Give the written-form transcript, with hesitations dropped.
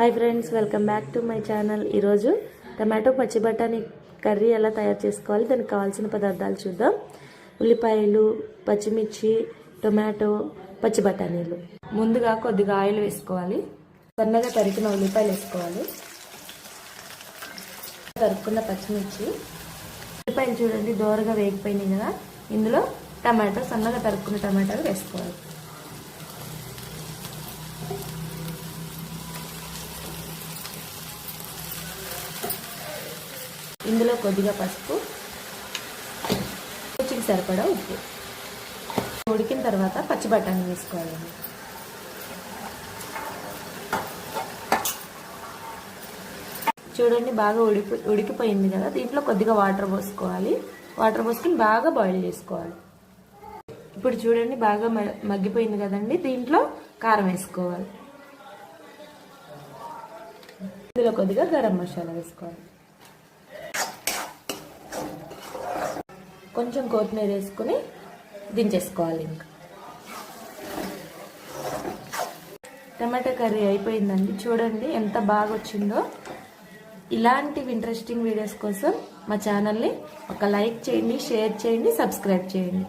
Hi friends, welcome back to my channel. ఈరోజు tomato పచ్చి బఠానీ కర్రీ ఎలా తయారు చేసుకోవాలి, దానికి కావాల్సిన పదార్థాలు చూద్దాం. ఉల్లిపాయలు, పచ్చిమిర్చి, టొమాటో, పచ్చి బఠానీలు. ముందుగా కొద్దిగా ఆయిల్ వేసుకోవాలి. సన్నగా తరిగిన ఉల్లిపాయలు వేసుకోవాలి. తరుక్కున్న పచ్చిమిర్చి, ఉల్లిపాయలు చూడండి దోరగా వేగిపోయినాయి కదా. ఇందులో టమాటో, సన్నగా తరుక్కున్న టమాటాలు వేసుకోవాలి. ఇందులో కొద్దిగా పసుపు, రుచికి సరిపడా ఉప్పు. ఉడికిన తర్వాత పచ్చి బఠానీ వేసుకోవాలండి. చూడండి బాగా ఉడికిపోయింది కదా. దీంట్లో కొద్దిగా వాటర్ పోసుకోవాలి. వాటర్ పోసుకుని బాగా బాయిల్ చేసుకోవాలి. ఇప్పుడు చూడండి బాగా మగ్గిపోయింది కదండి. దీంట్లో కారం వేసుకోవాలి. ఇందులో కొద్దిగా గరం మసాలా వేసుకోవాలి. కొంచెం కొత్తిమీర వేసుకుని దించేసుకోవాలి. ఇంకా టమాటా కర్రీ అయిపోయిందండి. చూడండి ఎంత బాగా వచ్చిందో. ఇలాంటి ఇంట్రెస్టింగ్ వీడియోస్ కోసం మా ఛానల్ని ఒక లైక్ చేయండి, షేర్ చేయండి, సబ్స్క్రైబ్ చేయండి.